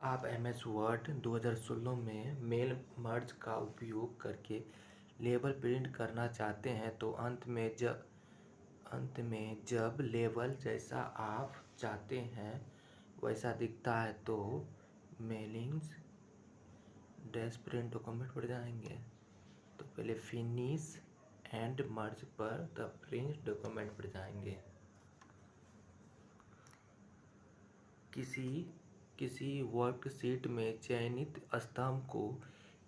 आप MS word 2016 में mail merge का उपयोग करके लेबल प्रिंट करना चाहते हैं तो अंत में जब लेबल जैसा आप चाहते हैं वैसा दिखता है तो मेलिंग्स डैश प्रिंट डॉक्यूमेंट पर जाएंगे। तो पहले फिनिश एंड मर्ज पर द प्रिंट डॉक्यूमेंट पर जाएंगे। किसी वर्कशीट में चयनित स्तंभ को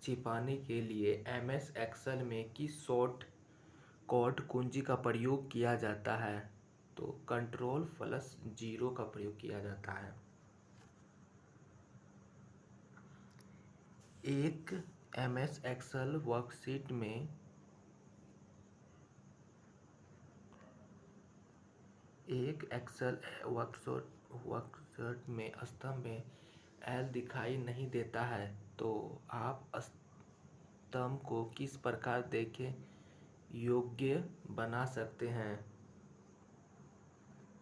छिपाने के लिए MS एक्सेल में किस शॉर्ट कट कुंजी का प्रयोग किया जाता है? तो Ctrl+0 का प्रयोग किया जाता है। एक MS एक्सेल वर्कशीट में वर्कशीट में स्तंभ में L दिखाई नहीं देता है तो आप स्तंभ को किस प्रकार देखे योग्य बना सकते हैं?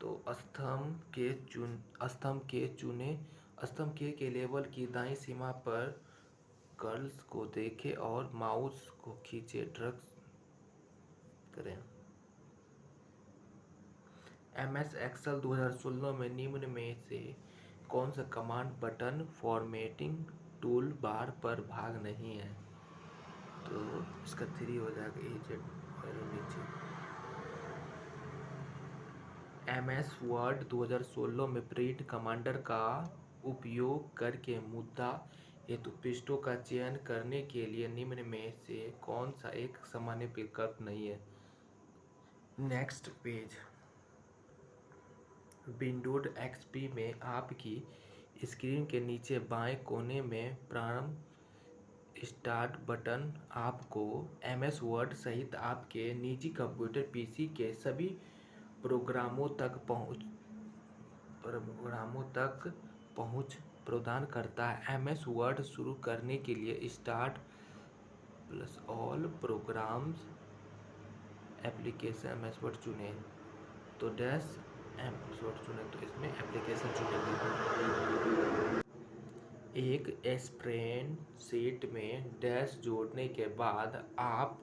तो स्तंभ के लेबल की दाईं सीमा पर कर्ल्स को देखें और माउस को खींचे ड्रैग करें। MS एक्सेल 2016 में निम्न में से कौन सा command button formatting tool bar पर भाग नहीं है? तो इसका 3 हो जाएगा EZ नीचे। MS वर्ड 2016 में प्रिंट कमांडर का उपयोग करके मुद्दा हेतु पृष्ठों का चयन करने के लिए निम्न में से कौन सा एक सामान्य विकल्प नहीं है? Next page. विंडोज XP में आपकी स्क्रीन के नीचे बाएं कोने में प्रारंभ स्टार्ट बटन आपको MS वर्ड सहित आपके निजी कंप्यूटर PC के सभी प्रोग्रामों तक पहुंच प्रदान करता है। MS वर्ड शुरू करने के लिए start plus all programmes application MS word चुनें। तो डैश MS वर्ड चुनें तो इसमें एप्लीकेशन चुनेंगे। एक स्प्रेडशीट में डैश जोड़ने के बाद आप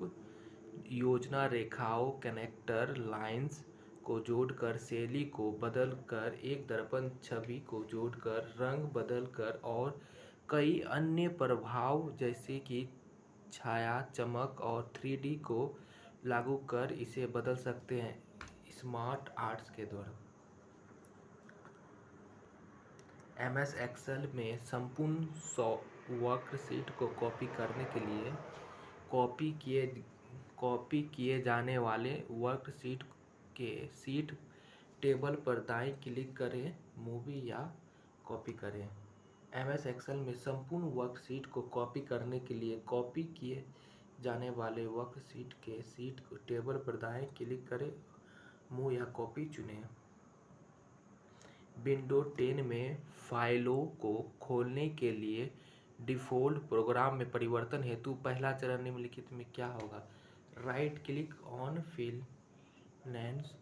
योजना रेखाओं कनेक्टर लाइंस को जोड़कर शैली को बदलकर एक दर्पण छवि को जोड़कर रंग बदलकर और कई अन्य प्रभाव जैसे कि छाया चमक और 3D को लागू कर इसे बदल सकते हैं स्मार्ट आर्ट्स के द्वारा। MS एक्सेल में संपूर्ण वर्कशीट को कॉपी करने के लिए कॉपी किए जाने वाले वर्कशीट के शीट टेबल पर दाएं क्लिक करें मूवी या कॉपी करें। MS एक्सेल में संपूर्ण वर्कशीट को कॉपी करने के लिए कॉपी किए जाने वाले वर्कशीट के शीट टेबल पर दाएं क्लिक करें मूव या कॉपी चुनें। विंडोज 10 में फाइलों को खोलने के लिए डिफ़ॉल्ट प्रोग्राम में परिवर्तन हेतु पहला चरण निम्नलिखित में क्या होगा? Right click on finance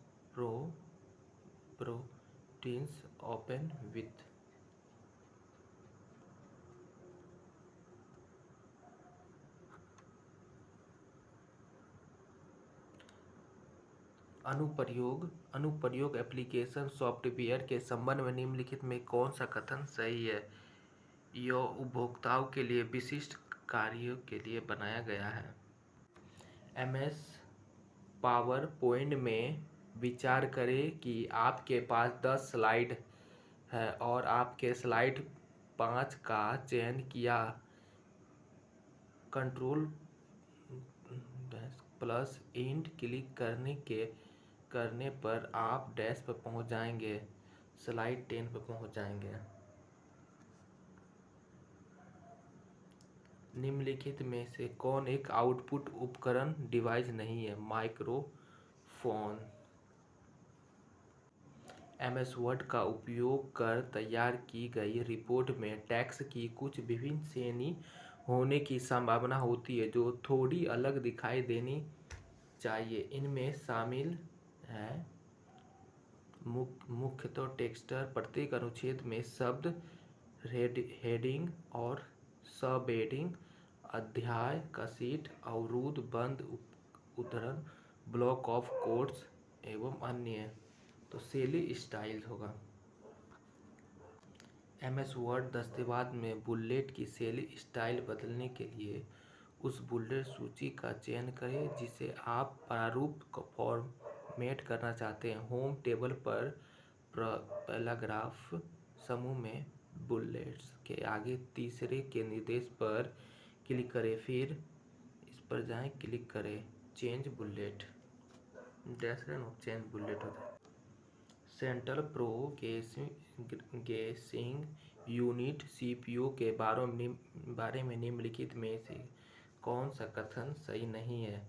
properties open with अनुप्रयोग एप्लीकेशन सॉफ्टवेयर के संबंध में निम्नलिखित में कौन सा कथन सही है? यह उपभोक्ताओं के लिए विशिष्ट कार्यों के लिए बनाया गया है। MS पावर पॉइंट में विचार करें कि आपके पास 10 स्लाइड है और आपके स्लाइड 5 का चयन किया Ctrl+Int क्लिक करने पर आप डैश पर पहुंच जाएंगे स्लाइड 10 पर पहुंच जाएंगे। निम्नलिखित में से कौन एक आउटपुट उपकरण डिवाइस नहीं है? माइक्रोफोन। MS वर्ड का उपयोग कर तैयार की गई रिपोर्ट में टेक्स्ट की कुछ विभिन्न श्रेणी होने की संभावना होती है जो थोड़ी अलग दिखाई देनी चाहिए। इनमें शामिल है मुख्यतः टेक्स्ट प्रत्येक अनुच्छेद में शब्द हेडिंग और सब-हेडिंग, अध्याय का शीट, अवरोध, बंद, उद्धरण, ब्लॉक ऑफ कोट्स एवं अन्य। तो शैली स्टाइल होगा। MS वर्ड दस्तावेज़ में बुलेट की शैली स्टाइल बदलने के लिए उस बुलेट सूची का चयन करें जिसे आप प्रारूप फॉर्मेट करना चाहते हैं। होम टेबल पर पैराग्राफ समूह में बुलेट्स के आगे तीसरे के निर्देश पर क्लिक करें, फिर इस पर जाएं, क्लिक करें, चेंज बुलेट, चेंज बुलेट होता है। सेंट्रल प्रोसेसिंग यूनिट CPU के बारे में निम्नलिखित में से कौन सा कथन सही नहीं है?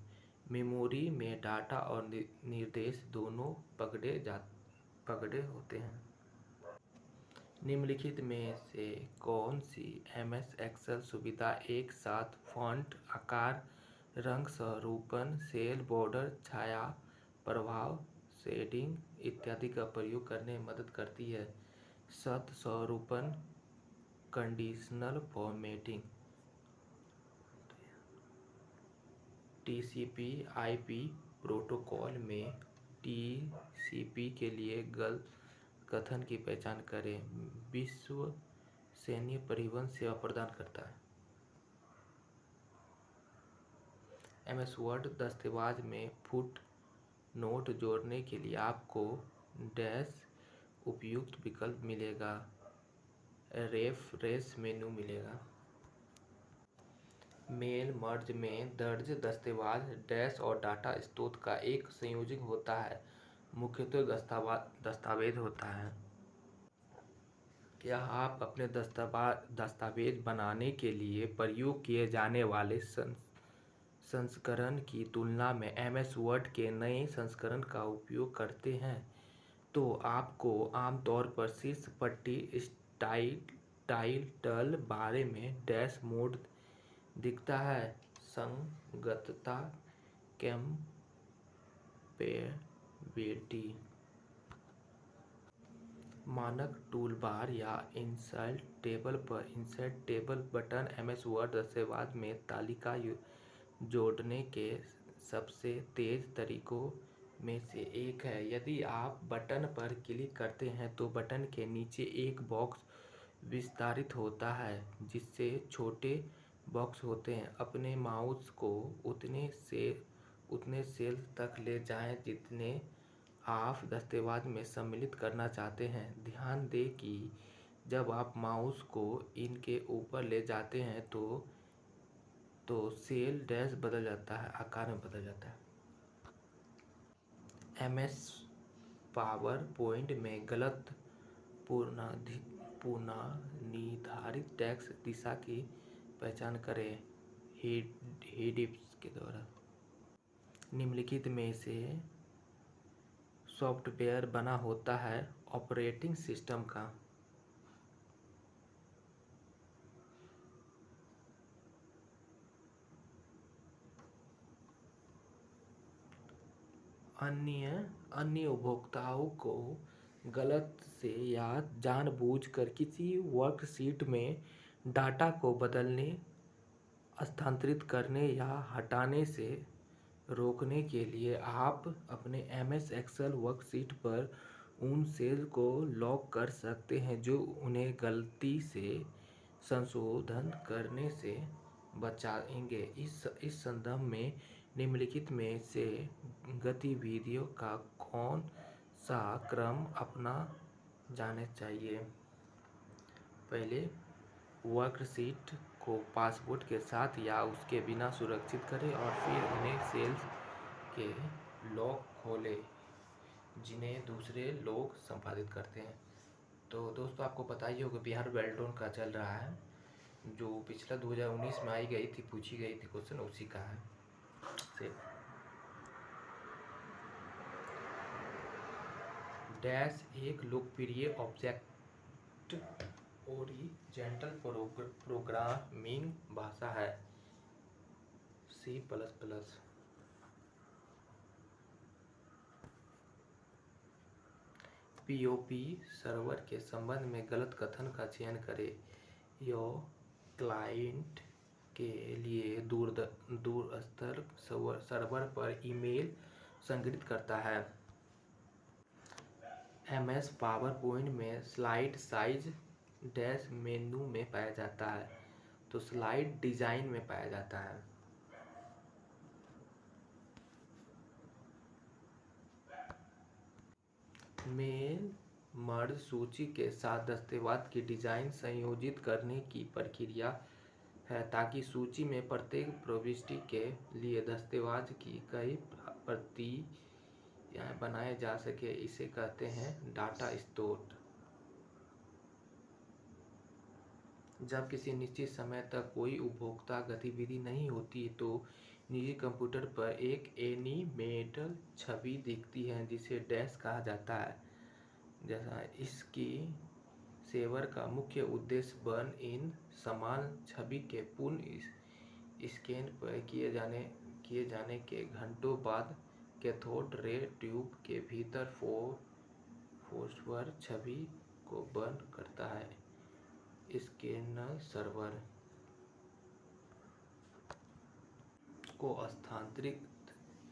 मेमोरी में डाटा और निर्देश दोनों पकड़े होते हैं। निम्नलिखित में से कौन सी MS एक्सेल सुविधा एक साथ फ़ॉन्ट आकार, रंग स्वरूपन, सेल बॉर्डर, छाया प्रभाव, शेडिंग इत्यादि का प्रयोग करने में मदद करती है? शब्द स्वरूपन, कंडीशनल फॉर्मेटिंग। TCP/IP प्रोटोकॉल में TCP के लिए गलत कथन की पहचान करें। विश्वसनीय परिवहन सेवा प्रदान करता है। MS वर्ड दस्तावेज़ में फुट नोट जोड़ने के लिए आपको डैश उपयुक्त विकल्प मिलेगा, रेफरेंस मेनू मिलेगा। मेल मर्ज में दर्ज दस्तावेज़ डैश और डाटा स्रोत का एक संयोजन होता है, मुख्यतः दस्तावेज होता है। क्या आप अपने दस्तावेज बनाने के लिए प्रयोग किए जाने वाले संस्करण की तुलना में MS वर्ड के नए संस्करण का उपयोग करते हैं? तो आपको आमतौर पर शीर्ष पट्टी टाइटल बारे में डैश मोड दिखता है। संगतता, कंपैटिबिलिटी। मानक टूलबार या इंसर्ट टेबल पर insert table button MS word दस्तावेज़ में तालिका जोड़ने के सबसे तेज़ तरीकों में से एक है। यदि आप बटन पर क्लिक करते हैं तो बटन के नीचे एक बॉक्स विस्तारित होता है जिससे छोटे बॉक्स होते हैं। अपने माउस को उतने सेल तक ले जाएं जितने आप दस्तावेज़ में सम्मिलित करना चाहते हैं। ध्यान दें कि जब आप माउस को इनके ऊपर ले जाते हैं तो सेल डैश बदल जाता है, आकार में बदल जाता है। MS पावर पॉइंट में गलत पूर्वनिर्धारित टेक्स्ट दिशा की पहचान करें हेडिंग्स के द्वारा। निम्नलिखित में से सॉफ्टवेयर बना होता है ऑपरेटिंग सिस्टम का? अन्य उपभोक्ताओं को गलत से या जानबूझकर किसी वर्कशीट में डाटा को बदलने, स्थानांतरित करने या हटाने से रोकने के लिए आप अपने MS एक्सेल वर्कशीट पर उन सेल को लॉक कर सकते हैं जो उन्हें गलती से संशोधन करने से बचाएंगे। इस संदर्भ में निम्नलिखित में से गतिविधियों का कौन सा क्रम अपना जाना चाहिए? पहले, वर्कशीट को पासवर्ड के साथ या उसके बिना सुरक्षित करें और फिर उन्हें सेल्स के लॉक खोलें जिन्हें दूसरे लोग संपादित करते हैं। तो दोस्तों, आपको पता ही होगा बिहार वेल्डोन का चल रहा है, जो पिछला 2019 में आई गई थी, पूछी गई थी क्वेश्चन, उसी का है से। डैश एक लोकप्रिय ऑब्जेक्ट ओरिएंटेड प्रोग्रामिंग भाषा है। C++। पीओपी सर्वर के संबंध में गलत कथन का चयन करें। यह क्लाइंट के लिए दूरस्थ सर्वर पर ईमेल संग्रहित करता है। एमएस पावरपॉइंट में स्लाइड साइज डैश मेनू में पाया जाता है, तो स्लाइड डिजाइन में पाया जाता है। मेल मर्ज सूची के साथ दस्तावेज की डिजाइन संयोजित करने की प्रक्रिया है ताकि सूची में प्रत्येक प्रविष्टि के लिए दस्तावेज की कई प्रतियां बनाए जा सके। इसे कहते हैं डाटा स्टोर। जब किसी निश्चित समय तक कोई उपभोक्ता गतिविधि नहीं होती तो निजी कंप्यूटर पर एक एनिमेटेड छवि दिखती है जिसे डैश कहा जाता है। जैसा इसकी सेवर का मुख्य उद्देश्य बर्न इन समान छवि के पुनः स्कैन पर किए जाने के घंटों बाद कैथोड रे ट्यूब के भीतर फॉस्फर छवि को बर्न करता है। स्कैनर सर्वर को स्थानांतरित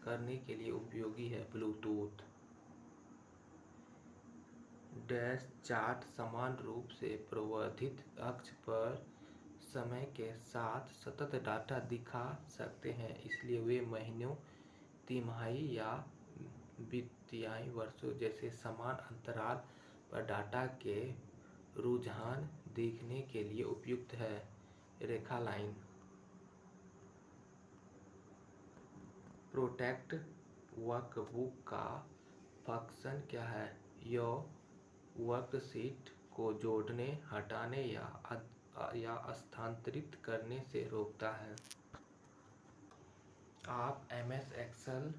करने के लिए उपयोगी है। ब्लूटूथ डैश चार्ट समान रूप से प्रवर्धित अक्ष पर समय के साथ सतत डाटा दिखा सकते हैं, इसलिए वे महीनों, तिमाही या वित्तीय वर्षों जैसे समान अंतराल पर डाटा के रुझान देखने के लिए उपयुक्त है। रेखा लाइन प्रोटेक्ट वर्कबुक का फंक्शन क्या है? यह वर्कशीट को जोड़ने, हटाने या स्थानांतरित करने से रोकता है। आप एमएस एक्सेल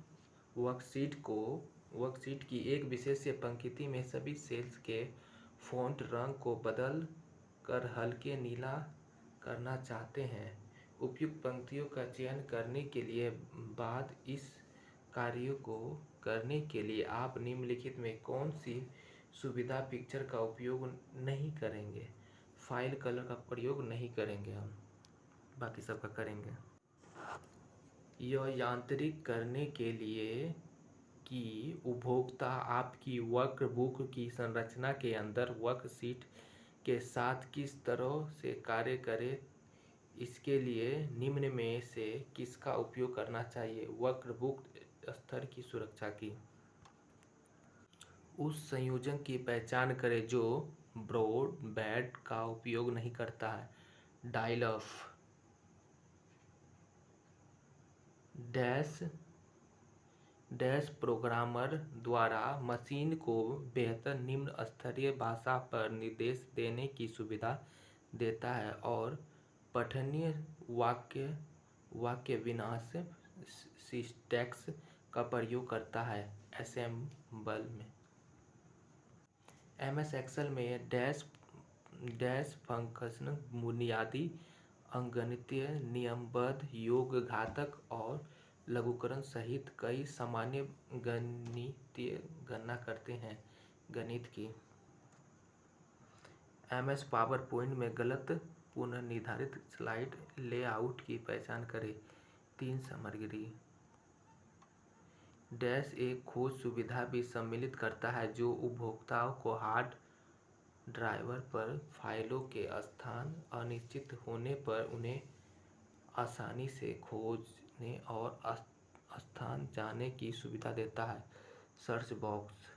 वर्कशीट की एक विशेष पंक्ति में सभी सेल्स के फ़ॉन्ट रंग को बदल कर हल्के नीला करना चाहते हैं। उपयुक्त पंक्तियों का चयन करने के लिए बाद इस कार्य को करने के लिए आप निम्नलिखित में कौन सी सुविधा पिक्चर का उपयोग नहीं करेंगे? फाइल कलर का प्रयोग नहीं करेंगे, हम बाकी सबका करेंगे। यह यांत्रिक करने के लिए कि उपभोक्ता आपकी वर्कबुक की संरचना के अंदर वर्कशीट के साथ किस तरह से कार्य करे। इसके लिए निम्न में से किसका उपयोग करना चाहिए? वर्कबुक स्तर की सुरक्षा की उस संयोजन की पहचान करें जो ब्रॉडबैंड का उपयोग नहीं करता है। डायल-अप डैश प्रोग्रामर द्वारा मशीन को बेहतर निम्न स्तरीय भाषा पर निर्देश देने की सुविधा देता है और पठनीय वाक्य विन्यास सिंटैक्स का प्रयोग करता है। असेंबल में एमएस एक्सेल में डैश फंक्शन बुनियादी अंकगणितीय नियमबद्ध योग, घातक और लघुकरण सहित कई सामान्य गणितीय गणना करते हैं। गणित की एमएस पावरपॉइंट में गलत पुनर्निर्धारित स्लाइड लेआउट की पहचान करें। 3 सामग्री डैश एक खोज सुविधा भी सम्मिलित करता है जो उपभोक्ताओं को हार्ड ड्राइव पर फाइलों के स्थान अनिश्चित होने पर उन्हें आसानी से खोजने और स्थान जाने की सुविधा देता है। सर्च बॉक्स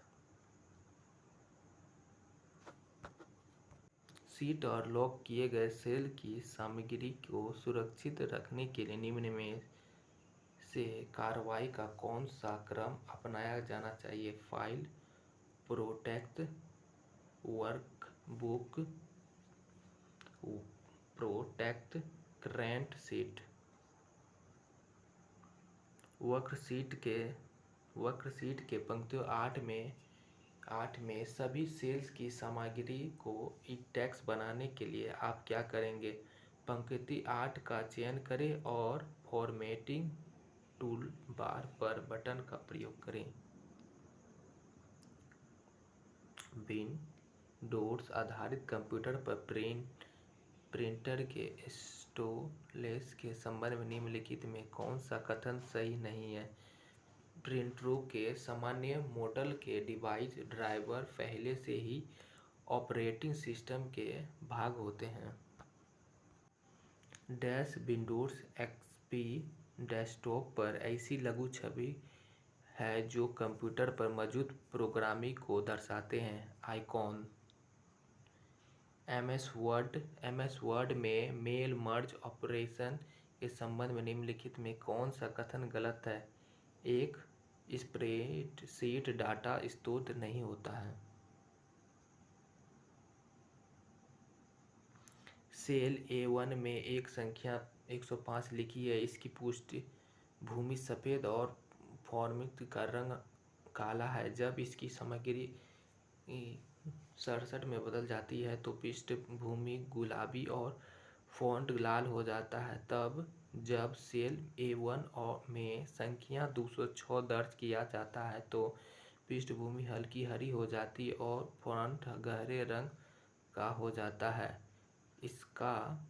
शीट और लॉक किए गए सेल की सामग्री को सुरक्षित रखने के लिए निम्न में से कार्रवाई का कौन सा क्रम अपनाया जाना चाहिए? File protect workbook protect current sheet. Worksheet के पंक्तियों 8 में सभी सेल्स की सामग्री को इंडेक्स बनाने के लिए आप क्या करेंगे? पंक्ति 8 का चयन करें और फॉर्मेटिंग टूलबार पर बटन का प्रयोग करें। विंडोज़ आधारित कंप्यूटर पर प्रिंटर के इंस्टॉलेशन के संबंध में निम्नलिखित में कौन सा कथन सही नहीं है? प्रिंटरों के सामान्य मॉडल के डिवाइस ड्राइवर पहले से ही ऑपरेटिंग सिस्टम के भाग होते हैं। विंडोज़ एक्सपी डेस्कटॉप पर ऐसी लघु छवि है जो कंप्यूटर पर मौजूद प्रोग्रामिंग को दर्शाते हैं। आइकॉन। एमएस वर्ड में मेल मर्ज ऑपरेशन के संबंध में निम्नलिखित में कौन सा कथन गलत है? एक स्प्रेडशीट डाटा स्रोत नहीं होता है। सेल A1 में एक संख्या 105 लिखी है, इसकी पृष्ठभूमि सफ़ेद और फॉर्मेट का रंग काला है। जब इसकी सामग्री 67 में बदल जाती है तो पृष्ठभूमि गुलाबी और फॉन्ट लाल हो जाता है। तब जब सेल A1 में संख्या 206 दर्ज किया जाता है तो पृष्ठभूमि हल्की हरी हो जाती है और फॉन्ट गहरे रंग का हो जाता है। इसका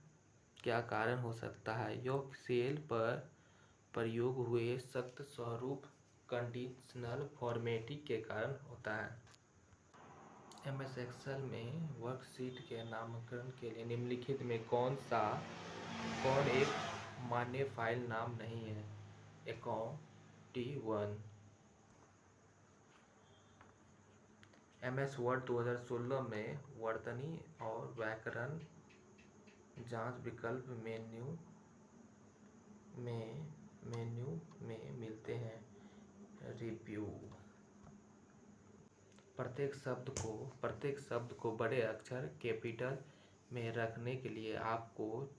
क्या कारण हो सकता है? यह सेल पर प्रयोग हुए सख्त स्वरूप कंडीशनल फॉर्मेटिंग के कारण होता है। एमएस एक्सेल में वर्कशीट के नामकरण के लिए निम्नलिखित में कौन एक मान्य फाइल नाम नहीं है? अकाउंट1। एमएस वर्ड 2016 में वर्तनी और व्याकरण जांच विकल्प मेन्यू में मिलते हैं। रिव्यू। प्रत्येक शब्द को बड़े अक्षर कैपिटल में रखने के लिए आपको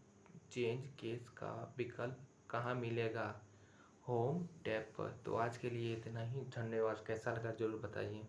चेंज केस का विकल्प कहाँ मिलेगा? होम टैब पर। तो आज के लिए इतना ही। धन्यवाद। कैसा लगा जरूर बताइए।